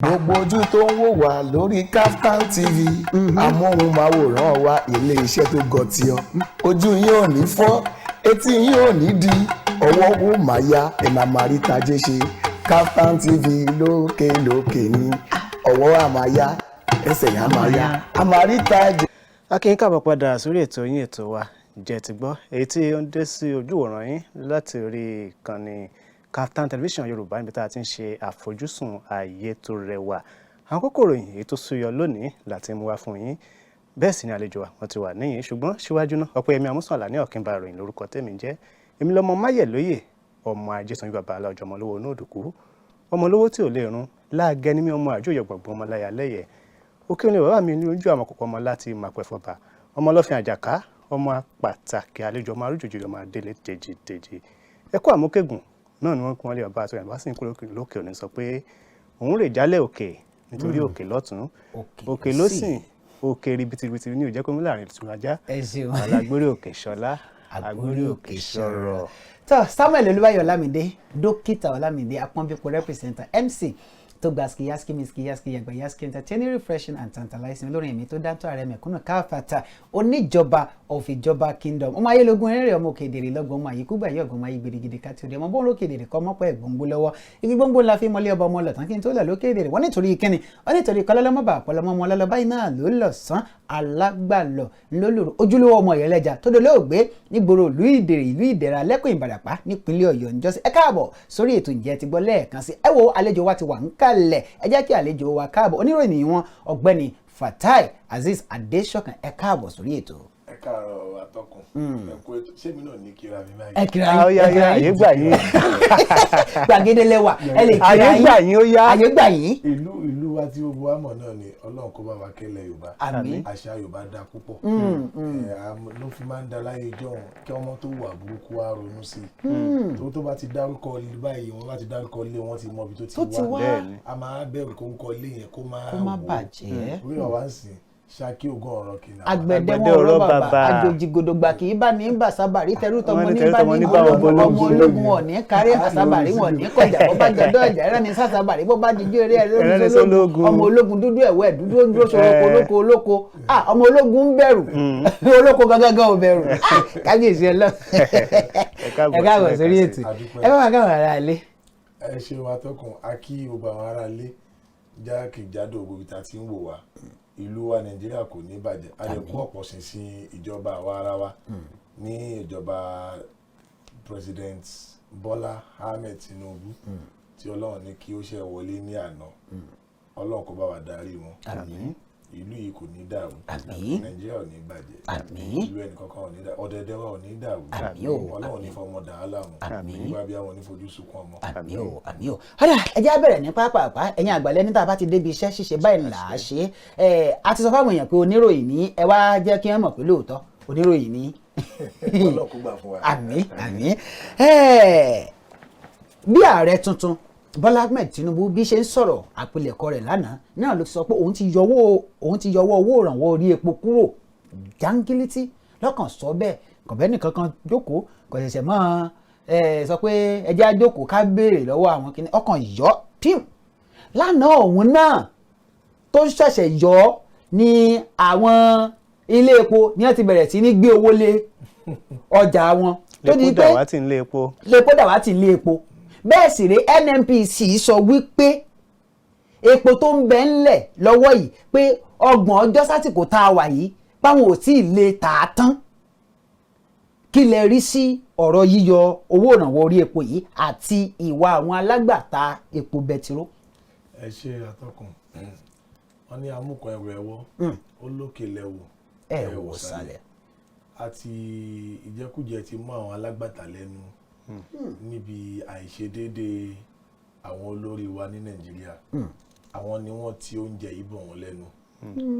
gbogbo ojú tó ń wò wá lórí KAFTAN TV amóhùnmáwòrán wa ilé-iṣẹ́ tó gọtí ọ ojú yín ò ní fọ́ etí yín ò ní di ọwọ́ wo máa ya ẹ̀nà àmàríta jẹ́ ṣe KAFTAN TV lókè lókè ní ọwọ́ àmàyá ẹsẹ̀ yà máa ya àmàríta jẹ́. Akínyìn káàbọ̀ padà sórí ètò yín ètò wa Jẹ́ Ti Gbọ́ èyí tí ó ń dé sí ojúwòrán yín láti orí ìkànnì KAFTAN television Yorùbá níbi tá a ti ń ṣe àfojúsùn ayé tó rẹwà. Àwọn kókó ìròyìn èyí tó súyọ lónìí láti mú wá fún yín. Bẹ́ẹ̀ sì ni àlejò wa wọ́n ti wà níyìn ṣùgbọ́n síwájú náà OPEYEMI AMOSUN ní ọ̀kínbá ìròyìn lórúkọ tèmi jẹ́. Èmi lọmọ máyẹ̀lóyè ọmọ ajésanjú bàbá alájọ ọmọlówó onóòdùkú ọmọlówó tí ò lè run láàgẹ́ ní mi ọmọ àjòyọ̀ gbọ̀ngbọ̀n ọmọláyà lẹ́yẹ̀. Òkè òní bàbá mi ní ojú àwọn kòkó ọmọ láti màpẹ̀fọ̀bà ọmọ ọlọ́fin àjàká ọmọ pàtàkì àlejò ọmọ arújòjì ọmọ adélé dèjìdèjì. Ẹkú àmúkẹ́gùn náà ni wọ́n kún wọlé ọba àtọyàn bá sì ń kúrò lókè òní sọ pé òun rè jálẹ̀ òkè nítorí òkè lọ́tún òkè lósìn òkè ribitibiti ní òjẹ́ kómú láàrin ìtura ajá alágbórí òkè ṣọlá agbórí òkè ṣọ̀rọ̀. tó Samuel Olúbáyọ̀ Ọlámídé dókítà Ọlámídé apọ́nbípo representer MC tó gba skiyaski miskiyaski yàgbà yaski entertaining refreshing and tantalizing olórin ẹ̀mí tó dáńtọ́ ààrẹ mẹ̀kúnnù káfàtà oníjọba of ìjọba kingdom ọmọ ayélujára eré ọmọ òkèdèrè lọ́gbọ̀n ọmọ àyíkúgbà yìí ọ̀gbọ̀n ayé gidigidi ká tí ó di ọmọ bóun lókèdèrè kọ́ mọ́pọ̀ ẹ̀gbọ́ngbó lọ́wọ́ igi gbóngbó la fi mọ́lé ọba ọmọ lọ̀tàn kí n tó lọ lókèdèrè wọ́n nítorí kíni wọ́n nítorí kọ́lọ́lọ́mọba àpọ̀lọmọ ọmọ ọlọ́lọ́ báyìí náà ló lọ sán alágbàlọ̀ ńlọ́lọ́rọ̀ ojúlówó ọmọ ìyẹlẹ́jà tó dolóògbé nígboro ìlú ìdèrè ìlú ìdẹ̀ra lẹ́kùn ìbàràpá nípínlẹ̀ ọ̀yọ́ ńjọ́sí ẹ káàbọ̀ sórí ètò Ǹjẹ́ Ti Gbọ́ lẹ́ẹ̀kan sí ẹ wo àlejò wa ti wà ń kalẹ̀ ẹ jẹ́ kí àlejò wa káàbọ̀ oníròyìn wọn ọ̀gbẹ́ni Fatai AZEEZ Adesokan ẹ káàbọ̀ sórí ètò. Ẹ káàárọ̀ atọ́kùn ẹ̀kú ètò ṣémi náà ní kíra mi báyìí. ẹ kíra yín àyè gbà yín gbàgede lẹ́wà ẹ lè kíra yín àyè gbà yín ó yá àyè gbà yín. ìlú wa tí gbogbo wa mọ̀ náà ni Ọlọ́run kó bá wa kẹ́lẹ̀ Yorùbá Àmín. àṣà Yorùbá dá púpọ̀ ló fi máa ń da láyé jọ̀hún kí ọmọ tó wà burúkú wa ronú sí i tó bá ti dárúkọ ilé báyìí wọ́n bá ti dárúkọ ilé wọn ti mọ ibi tó ti wá a máa bẹ̀rù kó ń kọ ilé yẹn kó má bàjẹ́ orí ọ̀wá ń sìn Ṣakí ògùn ọ̀rọ̀ kìnnà. Àgbẹ̀dẹ wọn ọ̀rọ̀ bàbá àjòjì gòdògbà kì í bá ní bà sábàrí tẹrú tọmọ ní bá ní ọmọ ológun wọn ní kárí àsábàrí wọn ní kọjá bó bá jọdọ ẹjà ẹrẹ ní sásábàrí bó bá jíjó eré ẹrẹ ológun ọmọ ológun dúdú ẹwẹ dúdú ó ń dúró sọ̀rọ̀ olóko ọmọ ológun ń bẹ̀rù olóko gangan ò bẹ̀rù kábíyèsí ẹlọ ẹ káàbọ̀ sórí ètò ẹ bá wà káwọn ará ilé. ẹ ṣe wa tọkùn a kí gbogbo àwọn ará ilé jákèjádò gbogbo ìta tí ń wò wá ìlú wa Nàìjíríà kò ní bàjẹ́ a lè kó ọ̀pọ̀ ṣinṣin ìjọba àwa ara wa ní ìjọba President Bọ́lá Ahmed Tinubu tí Ọlọ́run ní kí ó ṣe wọlé ní àná Ọlọ́run kó bá wa darí wọn ìlú yìí kò ní dàrú Nàìjíríà ò ní bàjẹ́ ìlú ẹnìkankan ò ní dàrú ọ̀dẹ̀dẹ̀ wa ò ní dàrú Ọlọ́run ní fọmọ dà á láàmú nígbà bí àwọn onífojú sunkún ọmọ. àmín o ọ̀dà ẹjẹ́ á bẹ̀rẹ̀ ní pápápá ẹ̀yin àgbàlẹ́ níta bá ti débi iṣẹ́ ṣíṣe báyìí là á ṣe a ti sọ fáwọn èèyàn pé oníròyìn ní ẹ wá jẹ́ kí wọ́n mọ̀ pé lóòótọ́ oníròyìn ní. Ọlọ́run kó gbà fún wa. àmín bí ààrẹ tuntun Bọ́lá Ahmed Tinubu bí ṣe ń sọ̀rọ̀ àpilẹ̀kọ rẹ̀ lánàá náà ló sọ pé òun ti yọwọ́ owó ìrànwọ́ orí epo kúrò jángílítì lọ́kàn sọ bẹ́ẹ̀ kọ̀bẹ́ nìkan kan jókòó kò ṣẹ̀ṣẹ̀ mọ́ sọ pé ẹjẹ́ á jókòó ká béèrè lọ́wọ́ àwọn kìnnì ọkàn yọ pim lánàá òun náà tó ṣẹ̀ṣẹ̀ yọ ní àwọn ilé epo ní wọ́n ti bẹ̀rẹ̀ sí ní gbé owó lé ọjà wọn tó di pé lépo dàwátì ń lé epo bẹ́ẹ̀ sì rí NNPC sọ wípé epo tó ń bẹ ńlẹ̀ lọ́wọ́ yìí pé 30 ọjọ́ sásìkò tá a wà yìí báwọn ò tí ì lè tà á tán kí lẹ rí sí ọ̀rọ̀ yíyọ owó ìrànwọ́ orí epo yìí àti ìwà àwọn alágbàtà epo bẹtiró. ẹ ṣe atọ́kùn wọn ní amúkan ẹrù ẹwọ ó lókè lẹwọ ẹwọ sálẹ̀ àti ìjẹkújẹ ti mú àwọn alágbàtà lẹ́nu níbi àìṣedéédé àwọn olórí wa ní Nàìjíríà àwọn ni wọ́n ti oúnjẹ yìí bọ̀ wọ́n lẹ́nu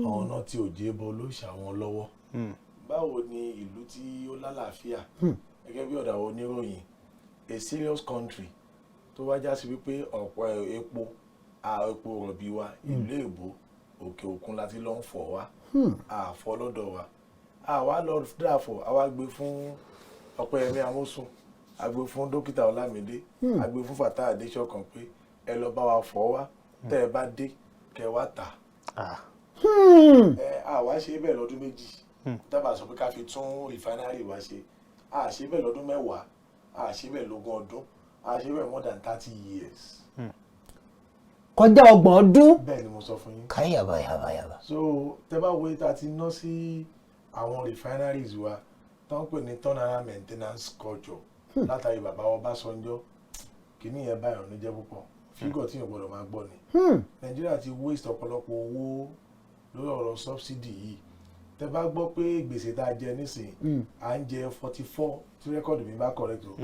àwọn náà tí òjé bọ ló ṣà wọ́n lọ́wọ́ báwo ni ìlú tí ó lálàáfíà gẹ́gẹ́ bí ọ̀dà oníròyìn a serious country tó wá já sí wípé ọ̀pọ̀ epo rọ̀bì wa ìlú èbó òkè òkun láti lọ ń fọ̀ wá àfọ́ lọ́dọ̀ wa àwa lọ dáàfọ̀ àwa gbé fún OPEYEMI AMOSUN a gbé fún dókítà Ọlámídé a gbé fún Fatai Adesokan pé ẹ lọ bá wa fọ̀ wá tẹ́ ẹ bá dé kẹ́ wá tà àwa ṣe bẹ́ẹ̀ lọ́dún méjì dábàá sọ pé ká fi tún refinery wa ṣe a ṣe bẹ́ẹ̀ lọ́dún mẹ́wàá a ṣe bẹ́ẹ̀ lógún ọdún a ṣe bẹ́ẹ̀ more than 30 years. kọjá 30 ọdún. bẹ́ẹ̀ ni mo sọ fún yín. káyàbá. so tẹ́ bá wo ìta ti ná sí àwọn refineries wa tó ń pè ní turnaround maintenance culture látàrí bàbá Ọbásanjọ́ kìíní yẹn báyọ̀ ní jẹ́ púpọ̀ fígọ̀ tí yóò gbọ́dọ̀ máa gbọ́ ni. Nàìjíríà ti waste ọ̀pọ̀lọpọ̀ owó lórí ọ̀rọ̀ subsidy yìí tẹ́ bá gbọ́ pé gbèsè tá a jẹ nísìnyí à ń jẹ 44 tí rẹ́kọ̀dù mi bá correct o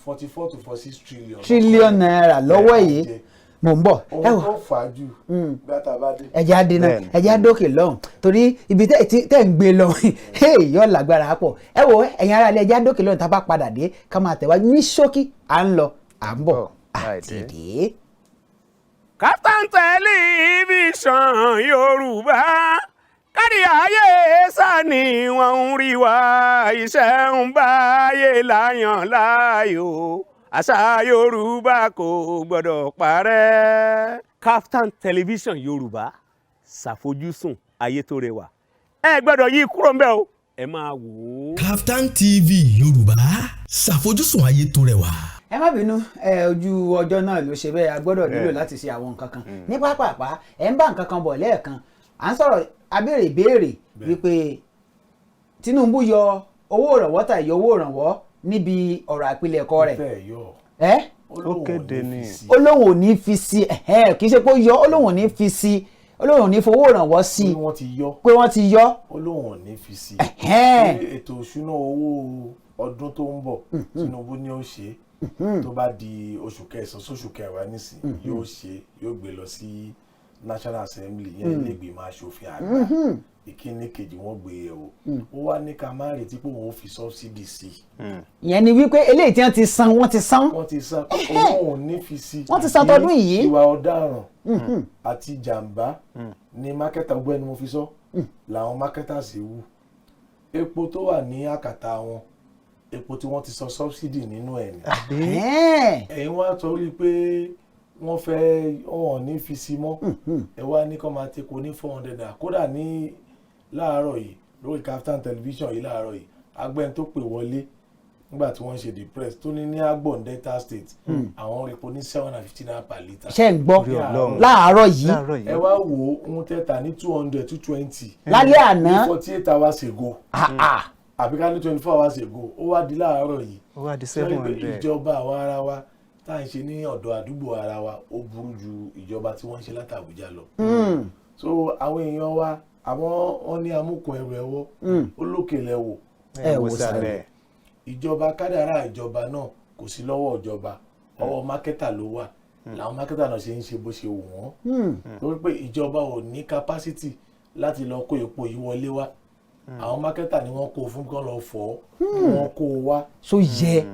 44 to 46 trillion naira lọ́wọ́ yìí mò ń bọ̀. ohun tó fà á jù gbàtà bá dé. ẹ̀jẹ̀ á dènà ẹ̀jẹ̀ á dókè lọ́hùn torí ibi tẹ́ ń gbé lọ yóò lágbára pọ̀ ẹ wo ẹ̀yin ará ilé ẹ̀jẹ̀ á dókè lọ́hùn tá a bá padà dé ká máa tẹ̀wájú ní ṣókí à ń lọ à ń bọ̀ àti dé. Kaftan Television Yorùbá kárí ayé sani wọ́n ń rí wa iṣẹ́ ń báyé láyàn láàyò àṣà Yorùbá kò gbọ́dọ̀ parẹ́. Kaftan Television Yorùbá ṣàfojúsùn ayé tó rẹwà ẹ gbọ́dọ̀ yí kúrò ńbẹ̀ o ẹ máa wò ó. Kaftan TV Yorùbá ṣàfojúsùn ayé tó rẹwà. ẹ má bínú ojú ọjọ́ náà ló ṣe bẹ́ẹ̀ a gbọ́dọ̀ nílò láti ṣe àwọn nǹkan kan ní pápápá ẹ ń bá nǹkan kan bọ̀ lẹ́ẹ̀kan à ń sọ̀rọ̀ abéèrè ìbéèrè wípé Tinubu yọ owó ìrànwọ́ tà yọ owó ìrànwọ́ níbi ọ̀rọ̀ àpilẹ̀kọ rẹ̀ ó kéde ní. Olóhùn ò ní fi sí kì í ṣe pé ó yọ Olóhùn ò ní fi sí Olóhùn ò ní fowó ìrànwọ́ sí pé wọ́n ti yọ Olóhùn ò ní fi sí ètò ìṣúná owó ọdún tó ń bọ̀ Tinubu ni ó ṣe tó bá di oṣù kẹsàn-án sóṣù kẹwàá nísìn yóò gbé lọ sí National Assembly yẹn ilé ìgbìmọ̀ aṣòfin àgbà ìkíní kejì wọ́n gbé yẹ̀ wò ó wá ní ká má retí pé wọ́n fi subsidy sí. ìyẹn ni wípé eléyìí tí wọ́n ti san wọ́n ti san owó òun ní fi sí. wọ́n ti san tọdún yìí. ìwà ọ̀daràn àti jàǹbá ni mákẹ́tà ọgbẹ́ ni mo fi sọ làwọn mákẹ́tà sì wù epo tó wà ní àkàtà wọn epo tí wọ́n ti sọ subsidy nínú ẹ̀ ni. ẹ̀yin wá torí pé wọ́n fẹ́ wọn ní fi sí mọ́ ẹ wá ní kọ́ máa tẹ́kọ̀ ní 400 naira kódà ní láàárọ̀ yìí lórí Kaftan Television yìí láàárọ̀ yìí agbẹ́ni tó pè wọlé nígbà tí wọ́n ṣe the press tó ní Agbon Delta State àwọn epo ní 750 naira per litre. ṣé ń gbọ́ láàárọ̀ yìí. ẹ wá wo ohun tẹ́ta ní 200 220. lálẹ́ àná 48 hours ago. àbí ká ní 24 hours ago ó wá di láàárọ̀ yìí. ó wá di 700. ìjọba àwa ara wa tá à ń ṣe ní ọ̀dọ̀ àdúgbò ara wa ó burú ju ìjọba tí wọ́n ń ṣe láti Àbújá lọ. so àwọn èèyàn wa àwọn wọn ní amúkùn ẹrù ẹwọ ó lókè lẹ́wọ̀ ẹ̀wò sàlẹ̀. ìjọba kádàrá ìjọba náà kò sí lọ́wọ́ ìjọba ọwọ́ mákẹ́tà ló wà làwọn mákẹ́tà náà ṣe ń ṣe bó ṣe wù wọ́n lórí pé ìjọba ò ní capacity láti lọ kó epo yìí wọlé wá àwọn mákẹ́tà ni wọ́n kó fún kán lọ fọ́ wọ́n kó o wá. so yẹ.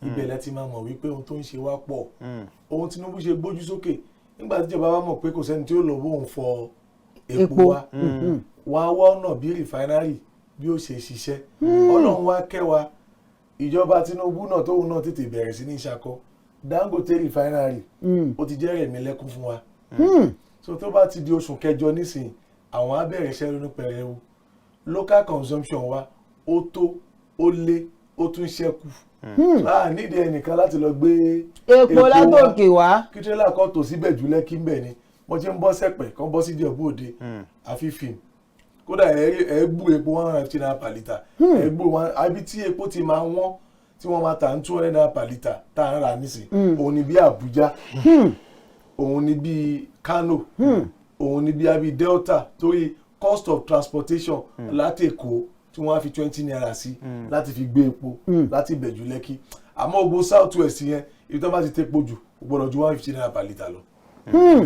ibẹ̀ lẹ ti máa mọ̀ wípé ohun tó ń ṣe wá pọ̀ ohun Tinubu ṣe gbójú sókè nígbà tí ìjọba wa mọ̀ pé kò sẹ́ni tí ó lọ bóun fọ epo wa wọn á wá ọ̀nà bí rìfáínárì bí ó ṣe ṣiṣẹ́ Ọlọ́run wá kẹwàá ìjọba Tinubu náà tóun náà tètè bẹ̀rẹ̀ sí ní ṣakọ Dangote rìfáínárì ó ti jẹ́ rẹ̀mí lẹ́kún fún wa so tó bá ti di oṣù kẹjọ nísìnyí àwọn á bẹ̀rẹ̀ iṣẹ́ lónìí pẹ̀rẹ̀wò local consumption wa ó tó ó lé ó tún ṣẹ́kù nídìí ẹnìkan láti lọ gbé epo látòkè wá kí tírélà kan tò síbẹ̀ jù lẹ́kí ń bẹ̀ ni wọ́n ti ń bọ́ sẹ́pẹ̀ kan bọ́ sí Ìjẹ̀bú Òde àfi fìm kódà ẹ gbú epo 150 naira per litre ẹ gbú wọn àbí tí epo ti máa wọ́n tí wọ́n máa tà ní 200 naira per litre tá à ń rà nísìn òun ni bí Àbújá òun ni bí Kano òun ni bí abi Delta torí cost of transportation láti Èkó tí wọ́n á fi 20 naira sí láti fi gbé epo láti Ìbẹ̀jú Lẹ́kì àmọ́ ogbó south west yẹn ibi tó bá ti tẹ́po jù gbọ́dọ̀ ju 150 naira per litre lọ.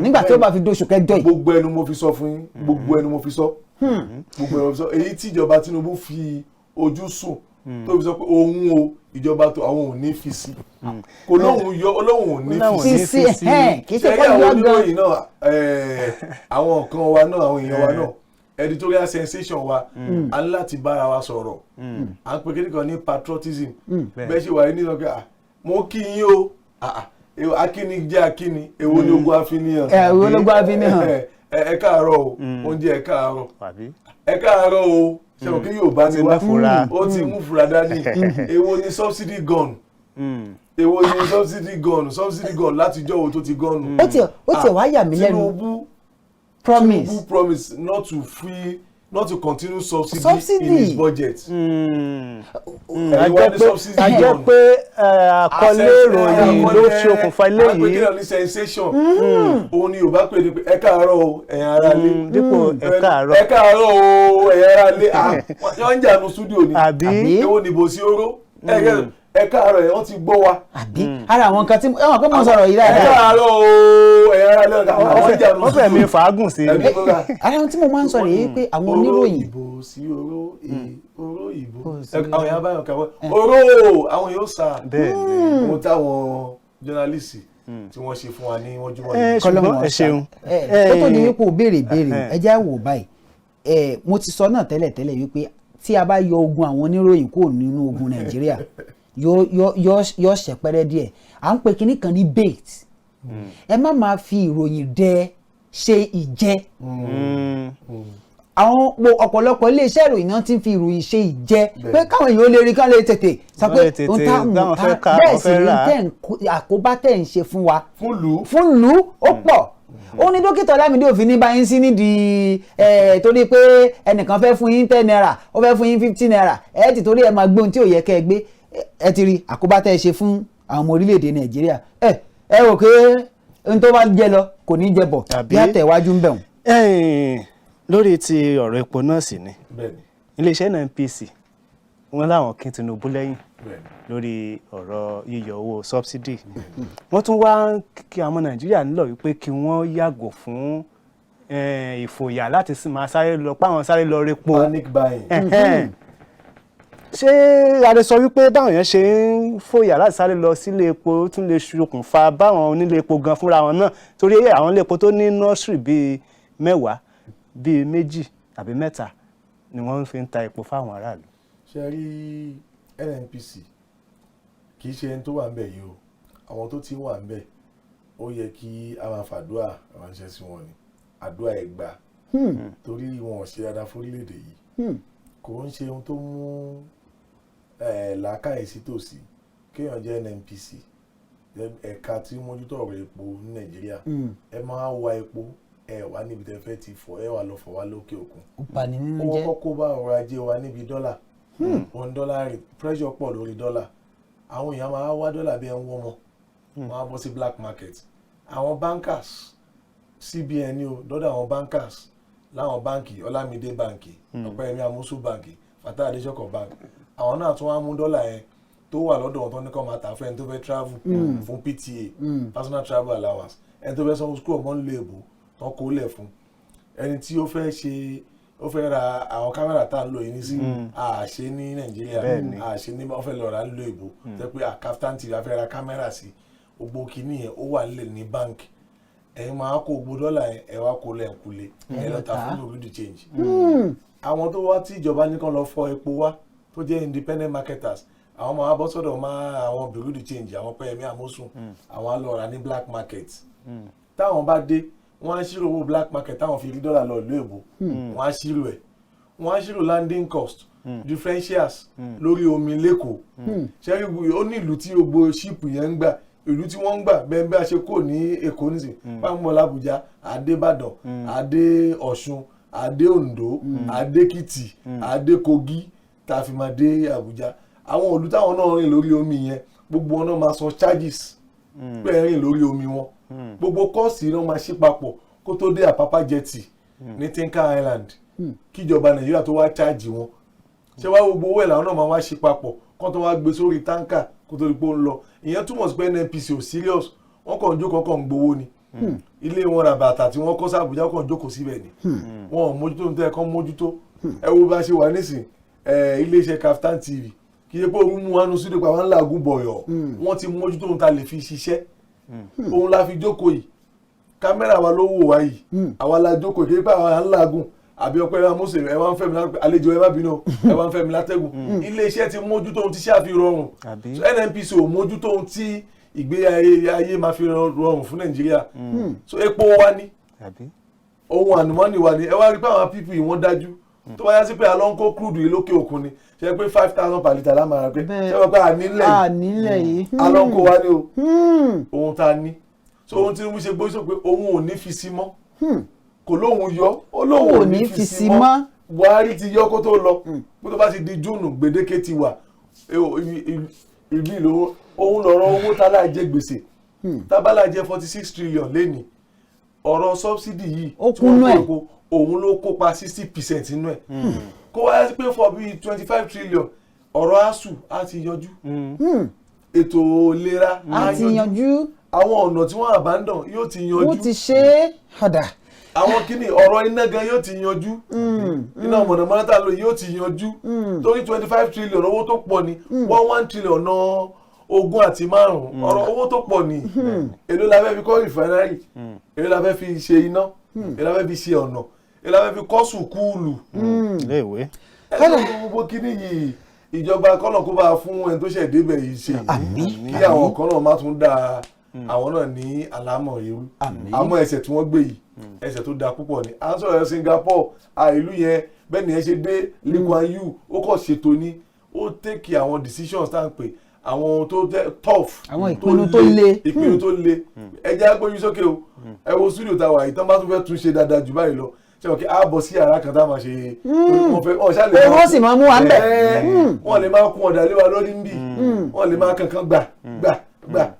nígbà tí ó bá fi dóṣù kẹjọ yìí. gbogbo ẹnu mo fi sọ fún yín gbogbo ẹnu mo fi sọ gbogbo ẹnu mo fi sọ èyí tí ìjọba Tinubu fi ojú sùn tó fi sọ pé òun o ìjọba tó àwọn ò ní fi sí kò lóhùn yọ olóhùn ò ní fi sí kì í ṣe pé àwọn oníròyìn náà àwọn nǹkan wa náà àwọn èèyàn wa náà editorial sensation wa a ní láti bára wa sọ̀rọ̀ à ń pè kí nìkan ní patriotism bẹ́ẹ̀ ṣe wà ní ìlọ́gà mo kí yín o akíní jẹ́ akíní èwo ni ogun àfihàn. èwo ló gbá àfihàn. ẹ káàárọ̀ o oúnjẹ ẹ káàárọ̀ ẹ káàárọ̀ o ṣe o kí Yorùbá ni wá ó ti mú fura dání èwo ni subsidy gun èwo ni subsidy gun látijọ́ wo tó ti gọ́ọ̀nù. ó tiẹ̀ wá yà mí lẹ́nu. Tinubu promise not to continue subsidy in his budget. a jẹ́ pé àkọlé ìròyìn ló ṣokùnfà eléyìí. àpèkè ní sensation òun ni Yorùbá pè ní pé ẹ káàárọ̀ o ẹ̀yin ará lé. dípò ẹ káàárọ̀. ẹ káàárọ̀ o ẹ̀yin ará lé wọ́n ń jà ní studio ni èwo ni bò sí oró ẹ káàárọ̀ ẹ̀ wọ́n ti gbọ́ wa. àbí ara àwọn nǹkan tí ẹ̀wọ̀n kó mọ̀ sọ̀rọ̀ yìí dáadáa. ẹ káàárọ̀ o ẹ̀yin ará lé àwọn jà ní wọ́n fẹ́ mi fàágùn sí i. ara ohun tí mo máa ń sọ rèé pé àwọn oníròyìn. ìbò sí oró ìbò àwọn èèyàn báyọ̀ kàwé oró àwọn yóò sá ohun táwọn jọ́nálìsì tí wọ́n ṣe fún wa ní wọ́n jùmọ̀ ní. ṣùgbọ́n ẹ ṣeun. tó tó ní wípé o béèrè ẹ jẹ́ wò báyìí mo ti sọ náà tẹ́lẹ̀ wípé tí a bá yọ ogun àwọn oníròyìn kúrò nínú ogun Nàìjíríà yóò ṣẹpẹrẹ díẹ̀ à ń pè kinní kan ní bait ẹ má máa fi ìròyìn dẹ ṣe ìjẹ àwọn ọ̀pọ̀lọpọ̀ iléeṣẹ́ ìròyìn náà ti ń fi ìròyìn ṣe ìjẹ pé káwọn èèyàn lè rí kán lè tètè sọ pé ohun tá mú ta bẹ́ẹ̀ sì rí àkóbá tẹ̀ ń ṣe fún wa fún lù ó pọ̀ ó ní dókítà Ọlámídé òfin ní báyìí sí nídìí torí pé ẹnìkan fẹ́ fún yín 10 naira ó fẹ́ fún yín 15 naira ẹ ti torí ẹ máa gbé ohun tí ò yẹ kẹ́ ẹ gbé ẹ ti rí àkóbá tẹ́ ẹ ṣe fún àwọn ọmọ orílẹ̀-èdè Nàìjíríà ẹ rò pé ohun tó bá jẹ lọ kò ní jẹ bọ̀ bí àtẹ̀wájú ń bẹ̀rùn. lórí ti ọ̀rọ̀ epo náà sì ni iléeṣẹ́ NNPC wọ́n láwọn kí Tinubu lẹ́yìn lórí ọ̀rọ̀ yíyọ owó subsidy wọ́n tún wá kí àwọn Nàìjíríà nílò wípé kí wọ́n yàgò fún ìfòyà láti máa sáré lọ páwọn sáré lọ repo. Panic buying. ṣé a lè sọ wípé báwọn yẹn ṣe ń fòyà láti sáré lọ sílé epo tún lè ṣokùnfà báwọn onílé epo gan fúnra wọn náà torí àwọn ilé epo tó ní nọ́ọ̀sìrì bíi 10 bíi 2 tàbí 3 ni wọ́n fi ń ta epo fáwọn aráàlú. ṣe rí NNPC kì í ṣe ẹni tó wà ń bẹ̀ yìí o àwọn tó ti wà ń bẹ̀ ó yẹ kí a máa fàdúrà ránṣẹ́ sí wọn ni àdúrà ẹ̀ gbà torí wọn ò ṣe dáadáa fórílẹ̀-èdè yìí kò ń ṣe ohun tó mú làákàyè sí tòsí kéèyàn jẹ́ NNPC ẹ̀ka tí mójútó ọ̀rọ̀ epo ní Nàìjíríà ẹ máa wá epo ẹ wà níbi tẹ́ fẹ́ ti fọ ẹ wà lọ fọ wá lókè òkun owó kọ́kọ́ bá ọrọ̀ ajé wa níbi dọ́là òun dọ́là rè pressure pọ̀ lórí dọ́là àwọn èèyàn máa wá dọ́là bí ẹ ń wọ́n mọ́ wọ́n á bọ́ sí black market àwọn bankers CBN o lọ́dọ̀ àwọn bankers láwọn báǹkì Ọlámídé báǹkì OPEYEMI AMOSUN báǹkì Fatai Adesokan báǹkì àwọn náà tún wá mú dọ́là yẹn tó wà lọ́dọ̀ wọn tó ní kọ́ máa tà fún ẹni tó fẹ́ travel fún PTA personal travel allowance ẹni tó fẹ́ sanwó school ọmọ nílò èbó tó kó lẹ̀ fún ẹni tí ó fẹ́ ra àwọn kámẹ́rà tá à ń lò yìí nísì àṣẹ ní Nàìjíríà àṣẹ ní wọ́n fẹ́ lọ rà nílò èbó tẹ́ pé KAFTAN TV afẹ́ ra kámẹ́rà sí gbogbo kìíní yẹn ó wà nílẹ̀ ní báǹkì ẹ̀yin máa kó gbogbo dọ́là yẹn ẹ̀ wá kó lẹ̀ kulẹ̀ ẹ̀ lọ́ta fún lórí change. àwọn tó wá tí ìjọba nìkan lọ fọ epo wá tó jẹ́ independent marketers àwọn máa bọ́ sọ́dọ̀ máa àwọn bureau de change àwọn OPEYEMI AMOSUN àwọn á lọ rà ní black market táwọn bá dé wọ́n á ṣírò owó black market táwọn fi rí dọ́là lọ ìlú èbó wọ́n á ṣírò ẹ̀ wọ́n á ṣírò landing cost differentials lórí omi lẹ́kọ̀ọ́ ṣẹ́rí ó ní ìlú tí gbogbo ṣíìpù yẹn ń gbà ìlú tí wọ́n ń gbà bẹ́ẹ̀ bí a ṣe kò ní Èkó nísìn pàmò l'Àbújá Adébàdàn Adé Ọ̀ṣun Adé Oǹdó Adékìtì Adé Kogi tá a fi máa dé Àbújá àwọn òlú táwọn náà rìn lórí omi yẹn gbogbo wọn náà máa san charges pé ẹ rìn lórí omi wọn gbogbo kọ́ọ̀sì náà máa ṣí papọ̀ kó tó dé Àpápá jetty ní Tinker Island kíjọba Nàìjíríà tó wá charge wọn ṣé wá gbogbo owó ẹ̀ làwọn náà máa wá ṣí papọ̀ kó tó wá gbé sórí táǹkà kó tó di pé ó ń lọ ìyẹn túmọ̀ sí pé NNPC ò serious wọ́n kàn ń jókòó kàn ń gbowó ni ilé wọn ra bàtà tí wọ́n kọ́ sí Àbújá kàn ń jókòó síbẹ̀ ni wọn ò mójútó ní tẹ́ ẹ kàn mójútó ẹ wo bá ṣe wà nísìn iléeṣẹ́ KAFTAN TV kì í ṣe pé òun mú wánú sídìí pa wọn làágùn bọ̀yọ̀ wọ́n ti mójútó ohun tá a lè fi ṣiṣẹ́ òun la fi jókòó yìí kámẹ́rà wa ló wò wá yìí àwa la jókòó kì í pé àwa ń làágùn àbí OPEYEMI AMOSUN ẹ wá ń fẹ́ mi àlejò ẹ má bínú ẹ wá ń fẹ́ mi látẹ́gùn iléeṣẹ́ ti mójútó ohun tí ṣe àfihàn rọrùn NNPC ò mójútó ohun tí ìgbé ayé máa fi rọrùn fún Nàìjíríà so epo wa ní ohun àlùmọ́nì wa ní ẹ wá rí pé àwọn pípì wọ́n dájú tó wáyá sí pé àlọ́ ń kó crude yìí lókè òkun ni ṣe pé 5,000 per litre lámàrà pé ṣe wọ́n pé ànílẹ̀ yìí àlọ́ ń kó wa ní o ohun tá a ní so ohun tí mo ṣe gbóṣọ pé òun ò ní fi sí mọ́ kò lóhun yọ ó lóhun ò ní fi sí mọ́ Buhari ti yọ kó tó lọ bó tó bá ti di Júùnù gbèdéke ti wà ìlú ìlówó òun lọ̀rọ̀ owó tálà jẹ gbèsè tábàlà jẹ 46 trillion lẹ́nìí ọ̀rọ̀ subsidy yìí tí wọ́n kó òun ló kópa 60% nínú ẹ̀ kó wáyé pé for bíi 25 trillion ọ̀rọ̀ ASU á ti yanjú ètò ìlera á ti yanjú àwọn ọ̀nà tí wọ́n abandon yóò ti yanjú wọ́n ti ṣe é hàdà àwọn kíní ọ̀rọ̀ iná gan yóò ti yanjú iná mọ̀nàmọ́ná tá a lò yóò ti yanjú torí 25 trillion owó tó pọ̀ ni 1 trillion náà 25 ọ̀rọ̀ owó tó pọ̀ ni èló la fẹ́ fi kọ́ refinery èló la fẹ́ fi ṣe iná èló la fẹ́ fi ṣe ọ̀nà èló la fẹ́ fi kọ́ sùkúùlù iléèwé ẹ̀sọ́ gbogbo kíní yìí ìjọba kọ́nà kó bá fún ẹni tó ṣẹ̀ débẹ̀ yìí ṣe kí àwọn kan náà má tún dá àwọn náà ní àlámọ̀ irú àmọ́ ẹsẹ̀ tí wọ́n gbé yìí ẹsẹ̀ tó da púpọ̀ ni à ń sọ̀rọ̀ Singapore ìlú yẹn bẹ́ẹ̀ ni ẹ ṣe dé Lee Kuan Yew ó kọ̀ ṣètò ní ó take àwọn decisions tá à ń pè àwọn tó tough àwọn ìpinnu tó le ẹjẹ́ agbóyún sókè o ẹ wo studio tá a wà yìí tán bá tún fẹ́ tún ṣe dáadáa jù báyìí lọ ṣe wọ́n kí a bọ̀ sí yàrá kan tá a máa ṣe wọ́n sì máa mú wa ń bẹ̀ wọ́n lè máa kún ọ̀dà lé wa lórí ń bì wọ́n lè máa kankan gbà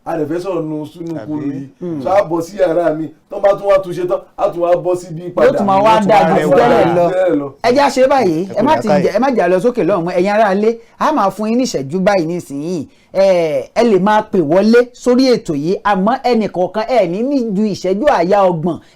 a lè fẹ́ sọ̀rọ̀ nu sínú kúrú yìí so a bọ̀ sí yàrá mi tó bá tún wá tún ṣe tán a tún wá bọ́ sí bí padà yóò tún máa wá dáa ju tẹ́lẹ̀ lọ ẹ já ṣe báyìí ẹ má jà lọ sókè lọ́hùn ẹ̀yin ará ilé a máa fún yín ní ìṣẹ́jú báyìí nísìnyí ẹ lè máa pè wọlé sórí ètò yìí àmọ́ ẹnì kọ̀ọ̀kan ẹ ní ju ìṣẹ́jú àyá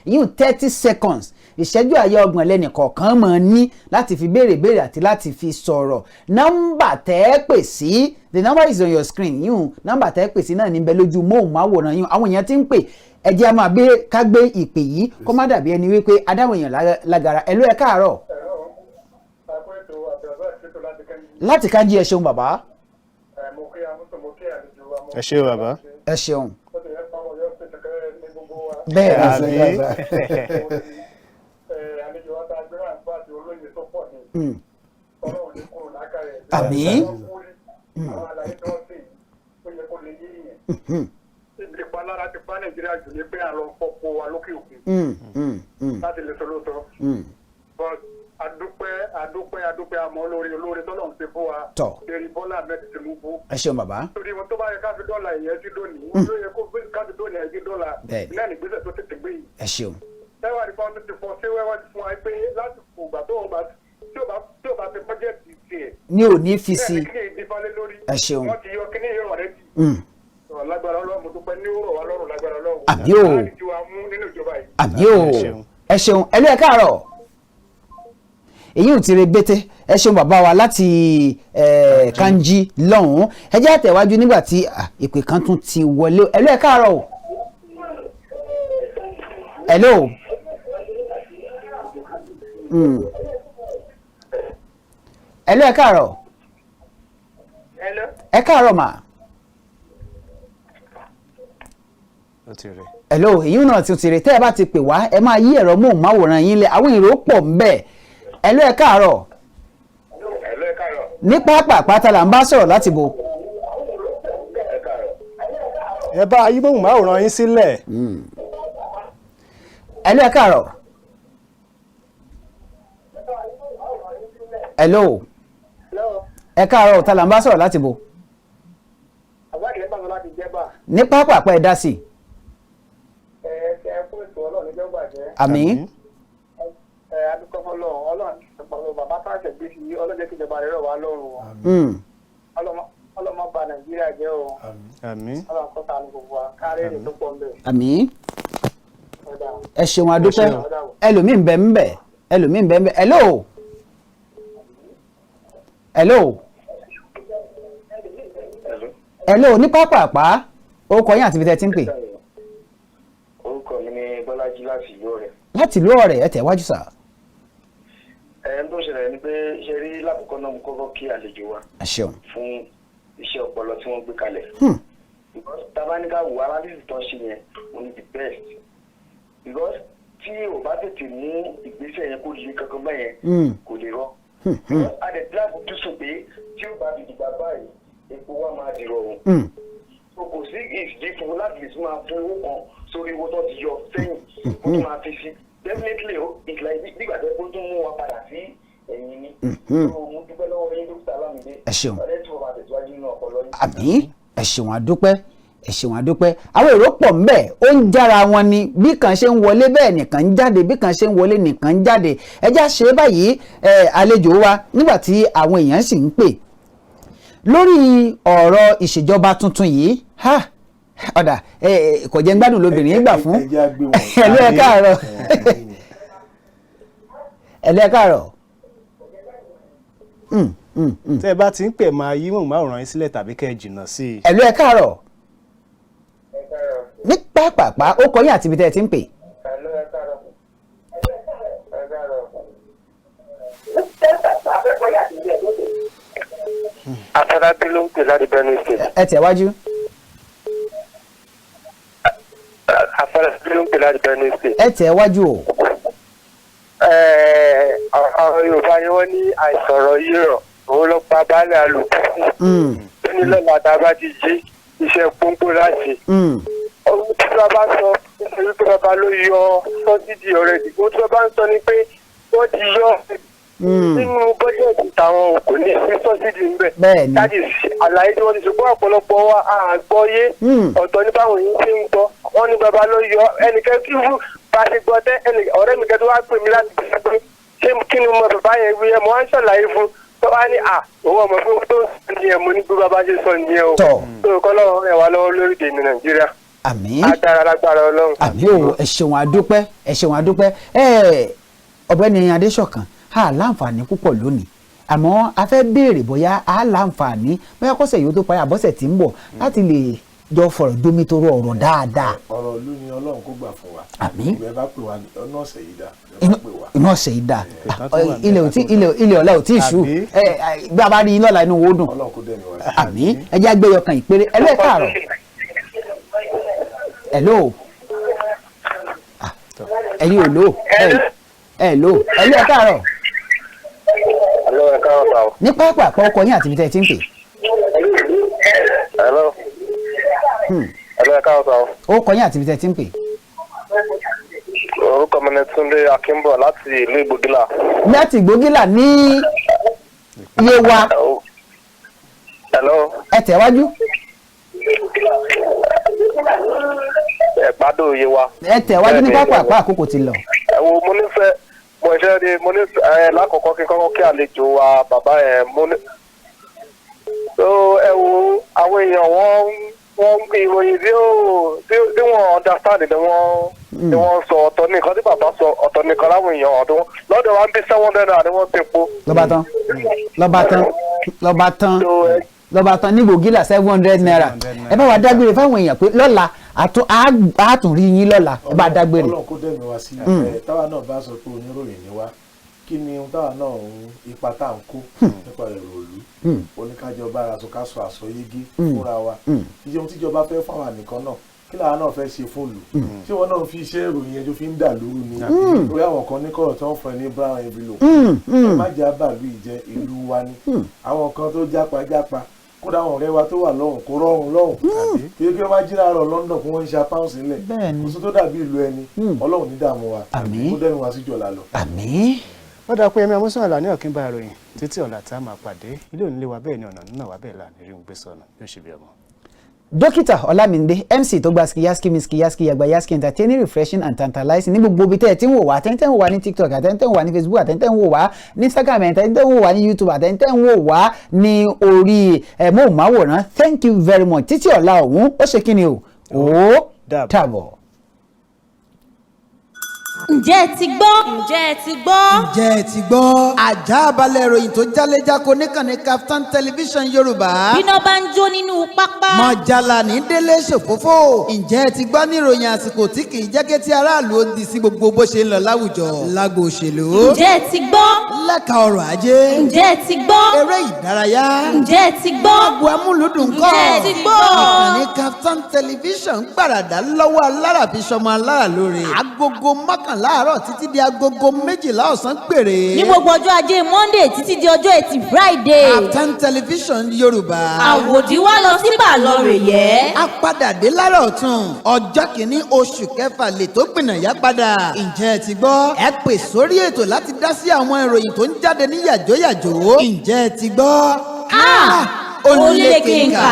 30 seconds ìṣẹ́jú àyá 30 lẹ́nìkọ̀ọ̀kan máa ní láti fi béèrè àti láti fi sọ̀rọ̀ nọ́mbà tẹ́ ẹ pè sí the number is on your screen yún nọ́mbà tẹ́ ẹ pè sí náà níbẹ̀ lójú móhùnmáwòrán yún àwọn èèyàn ti ń pè ẹ jẹ́ a máa ká gbé ìpè yìí kó má dàbí ẹni wípé adáwọn èèyàn lágara ẹ ló ẹ káàárọ̀. láti Kánjí ẹ ṣeun bàbá. ẹ ṣeun bàbá. ẹ ṣeun. bẹ́ẹ̀ àbí. àmín. ìpalára ti bá Nàìjíríà jù ní pé àlọ́ fọ́pọ̀ wa lókè òkun láti lè sọ́lọ́tọ̀ but adúpẹ́ àmọ́ olórí tọ́lọ́run ti fún wa eré Bọ́lá Ahmed Tinubu. ẹ ṣeun bàbá. torí wọn tó bá yẹ ká fi dọ́là ìyẹn sí lónìí wọn ló yẹ ká fi dọ́là ìyẹn sí dọ́là náà nígbésẹ̀ tó tètè gbé yìí. ẹ ṣeun. ẹwà ní fọ́n tó ti fọ́ sí wẹ́wẹ́ ti fún wa pé láti fò gbà tó wọn bá tí ò bá fi bọ́jẹ̀tì tiẹ̀. ní ò ní fi sí. ẹ ṣeun. wọ́n ti yọ kíní ìrọ̀ rẹ ti. lágbára Ọlọ́run mo dúpẹ́ ní òrò wa lọ́rùn lágbára Ọlọ́run. àbí o àbí o ẹ ṣeun ẹ ló ẹ káàárọ̀ èyí ò ti rebete ẹ ṣeun bàbá wa láti Kánjí lọ́hùn-ún ẹ jẹ́ àtẹ̀wájú nígbà tí ìpè kan tún ti wọlé ẹ ló ẹ káàárọ̀ o. hello. ẹ ló ẹ káàárọ̀. ẹ káàárọ̀ mà. hello èyí náà ti rè tẹ́ ẹ bá ti pè wá ẹ máa yí ẹ̀rọ móhùnmáwòrán yín lẹ̀ àwọn èrò pọ̀ ń bẹ̀. ẹ ló ẹ káàárọ̀. ní pápá pátá là ń bá sọ̀rọ̀ láti bo. ẹ bá yí móhùnmáwòrán yín sílẹ̀. ẹ ló ẹ káàárọ̀. hello. ẹ káàárọ̀ tá là ń bá sọ̀rọ̀ láti bo. ní pápá àpá ẹ dá sí. àmín. adúgbò Ọlọ́run bàbá fàṣẹ gbé sí ọlọ́jẹ́ kí ìjọba rẹ̀ rọ̀ wá lọ́rùn ọlọ́mọ bà Nàìjíríà jẹ́ o Ọlọ́run kọ́ta ní gbogbo wa kárí èrè tó pọ̀ ń bẹ̀. àmín. ẹ ṣeun adúpẹ́ ẹlòmíì ń bẹ ń bẹ ẹlòmíì ń bẹ ń bẹ hello. hello ní pápá àpá orúkọ yín àti ibi tẹ́ ti ń pè. orúkọ mi ni Bọ́lájí láti ìlú Ọ̀rẹ́. láti ìlú Ọ̀rẹ́ ẹ tẹ̀wájú sà. tó ṣẹlẹ̀ ni pé ṣe rí lákòókò náà mo kọ́kọ́ kí àlejò wa ẹ ṣeun fún iṣẹ́ ọpọlọ tí wọ́n gbé kalẹ̀ because tabanika wo analysis tó ń ṣe yẹn wọ́n ní the best because tí o bá tètè mú ìgbésẹ̀ yẹn kó lè kankan báyẹn kò lè rọ. adẹ̀dá fojú sùn pé tí ó bá di dìgbà báyìí epo wa máa di rọrùn. so kò sí ìdí fún láti lè tún máa fún owó kan sórí owó tó ti yọ sẹ́yìn kó tún máa fi sí definitely it's like nígbà tó kó tún mú wa padà sí ẹ̀yìn ni. mo dúpẹ́ lọ́wọ́ yín dókítà Olamide. ẹ ṣeun. ọ̀rẹ́ tí mo máa tẹ̀síwájú nínú ọpọlọ yín. àmín ẹ ṣeun àdúpẹ́ ẹ ṣeun àdúpẹ́ àwọn èrò pọ̀ ńbẹ̀ ó ń jára wọn ni bí kan ṣe ń wọlé bẹ́ẹ̀ nìkan ń jáde bí kan ṣe ń wọlé nìkan ń jáde ẹjá ṣe báyìí àlejò wa nígbà tí àwọn èèyàn sì ń pè lórí ọ̀rọ̀ ìṣèjọba tuntun yìí ọ̀dà kò jẹ́ ń gbádùn lóbìnrin gbà fún ẹ̀lú ẹ̀ káàárọ̀ ẹ̀lú ẹ̀ káàárọ̀. tẹ́ ẹ bá ti ń pè máa yí mọ̀máwòrán yín sílẹ̀ tàbí kẹ́ ẹ jìnnà sí i. ẹ̀lú ẹ̀ káàárọ̀ ní pápápá ó kọ yín àti ibi tẹ́ ẹ ti ń pè. Afẹ́lábí ló ń pè láti Benue State. ẹ tẹ̀wájú. Afẹ́lábí ló ń pè láti Benue State. ẹ tẹ̀wájú o. Àwọn Yorùbá ni wọ́n ní àìsọ̀rọ̀ yírọ̀ òun ló pa baálé alùpùpù. ó ní lọ́la tá a bá ti jí iṣẹ́ pọ́npọ́ láti. ohun tí wọ́n bá sọ nítorí pé bàbá ló yọ sọ́sídì ọ̀rẹ́dì ohun tí wọ́n bá ń sọ ni pé wọ́n ti yọ nínú bọ́jẹ̀tì táwọn kò ní sí sọ́sídì ń bẹ̀. bẹ́ẹ̀ni láti àlàyé tí wọ́n ti ṣùgbọ́n ọ̀pọ̀lọpọ̀ wa àgbọ́yé ọ̀tọ̀ ní báwọn yìí ti ń gbọ́ wọ́n ní bàbá ló yọ ẹnìkan kí fún bá a ṣe gbọ́ tẹ́ ọ̀rẹ́ mi kẹ́tọ́ wá pè mí láti bí pé ṣé kí ni mo bàbá yẹn wí ẹ mo wá ń ṣàlàyé fún tó wá ní òun ọmọ fún tó sọ nìyẹn mo ní bí bàbá ṣe sọ nìyẹn o tó kọ́ lọ́wọ́ ẹ̀ wá lọ́wọ́ lórílẹ̀ ní Nàìjíríà. àmín agbára lágbára Ọlọ́run. àmín o ẹ ṣeun àdúpẹ́ ẹ ṣeun àdúpẹ́ ọ̀gbẹ́ni Adéṣọ̀kan a láǹfààní púpọ̀ lónìí àmọ́ a fẹ́ béèrè bóyá a láǹfààní bóyá kọ́sẹ̀ yóò tó parí àbọ̀sẹ̀ tí ń bọ̀ láti lè jọ fọ̀rọ̀ domitoro ọ̀rọ̀ dáadáa. ọ̀rọ̀ ìlú ni Ọlọ́run kó gbà fún wa. àmín. ìgbẹ́ bá pè wá ọ̀nà ọ̀sẹ̀ yìí dá. inú ọ̀sẹ̀ yìí dá ilẹ̀ ọ̀la ò tí ì ṣú bí a bá rí iná ọ̀la inú wo dùn. Ọlọ́run kó dẹ̀mí wá sí. àmín ẹ jẹ́ agbẹ́yọkàn ìpèrè ẹlẹ́kàárọ̀. hello ẹ̀yin ò lò hello ẹlẹ́kàárọ̀. Hello, ẹ káàárọ̀ sà o. ní pápá àpá ọkọ yín àti ibi tẹ́ ẹ ti ń pè. Hello. Hello, ẹ káàárọ̀ sà o. ọkọ yín àti ibi tẹ́ ẹ ti ń pè. Orúkọ mi ni Túndé Akínbọ̀ láti ìlú Ìgbògìlà. láti Ìgbògìlà ní Yewa. Hello. ẹ tẹ̀wájú. Ẹ̀gbádùn Yewa. ẹ tẹ̀wájú ní pápá àpá àkókò ti lọ. Ẹ wo mo nífẹ̀ẹ́ mo ṣe rí mo ní lákọ̀ọ́kọ́ kí kọ́kọ́ kí àlejò wa bàbá ẹ̀ mo ní. so ẹ wo àwọn èèyàn wọ́n ìròyìn tí wọ́n understand ni wọ́n sọ ọ̀tọ̀ nìkan tí bàbá sọ ọ̀tọ̀ nìkan láwọn èèyàn ọ̀dọ́ lọ́dọ̀ wa ń bí 700 naira ni wọ́n ti po. lọ́ba tán ní Ìgbògìlà 700 naira ẹ bá wa dágbére fáwọn èèyàn pé lọ́la àtún rí yín lọ́la ẹ bá dágbére. Ọlọ́run kó dẹ̀mí wá sí táwa náà bá sọ pé oníròyìn ni wá kí ni táwa náà ipa tá à ń kó nípa èrò òlú oníkájọba ara ká sọ àsọyégé fúnra wa ìjẹun tíjọba fẹ́ fún àwa nìkan náà kí làwọn náà fẹ́ ṣe fún ìlú ṣé wọn náà fi iṣẹ́ ìròyìn ẹjọ́ fi ń dà lóru ni orí àwọn kan ní kọ̀rọ̀ tí wọ́n fún ẹ ní brown envelope ẹ má jẹ́ àbàlú ìjẹ ìlú wa ni àwọn kan tó jápa kódà àwọn ọ̀rẹ́ wa tó wà lọ́hùn kó rọrùn lọ́hùn kí wọ́n máa jí láàárọ̀ London kí wọ́n ń ṣe apáhùn sílẹ̀ kò sí tó dàbí ìlú ẹni Ọlọ́run ní dààmú wa kó dẹ́nu wa sí jọ̀la lọ. àmín. ó dáa pé ẹ̀mí Àmọ́sùn Àlàní ọ̀kínbá ìròyìn títí ọ̀la tá a máa pàdé ilé onílé wa bẹ́ẹ̀ ni ọ̀nà nínú wa bẹ́ẹ̀ láàrin rí ń gbé sọ̀nà yóò ṣe bí ọmọ. Dókítà Olamide MC tó gba skiyaski miskiyaski yagbayaski entertaining refreshing and tantalizing ní gbogbo ibi tẹ́ ẹ ti ń wò wá àtẹ́ntẹ́ ń wò wá ní TikTok àtẹ́ntẹ́ ń wò wá ní Facebook àtẹ́ntẹ́ ń wò wá ní Instagram àtẹ́ntẹ́ ń wò wá ní YouTube àtẹ́ntẹ́ ń wò wá ní orí móhùnmáwòrán thank you very much títí ọ̀la ọ̀hún ó ṣe kí ni o ó dàbọ̀. ǹjẹ́ ẹ ti gbọ́? ǹjẹ́ ẹ ti gbọ́? ǹjẹ́ ẹ ti gbọ́? àjààbálẹ̀ ìròyìn tó jálẹ̀jáko níkànnì Kaftan television Yorùbá. bíná bá ń jó nínú pápá. mọ̀jàlá ní délé ṣòfófó. ǹjẹ́ ẹ ti gbọ́ ní ìròyìn àsìkò tí kì í jẹ́ kí ti aráàlú ó di sí gbogbo bó ṣe ń lọ láwùjọ lágbo òṣèlú. ǹjẹ́ ẹ ti gbọ́? lẹ́ka ọrọ̀ ajé. ǹjẹ́ ẹ ti gbọ́. eré ìdárayá. ǹjẹ́ ẹ ti gbọ́. agbo amúlùdùn kọ́. ǹjẹ́ ẹ ti gbọ́. ìkànnì Kaftan television gbàràdà lọ́wọ́ alára fi sọmọ alára lóore. agogo mọ́kànlá àárọ̀ títí di agogo 12 ọ̀sán gbèrè. ní gbogbo ọjọ́ ajé Monday títí di ọjọ́ Ẹtì Friday. Kaftan television Yorùbá. àwòdì wá lọ sí bàlọ́rẹ̀ yẹ. a padà dé lára ọ̀tún ọjọ́ kìíní oṣù kẹfà lè tó gbìnàyà padà. ǹjẹ́ ẹ ti gbọ́? ẹ pè sórí ètò láti dá sí àwọn ìròyìn tó ń jáde ní yàjóyàjó. ǹjẹ́ ẹ ti gbọ́? ó lékè nkà.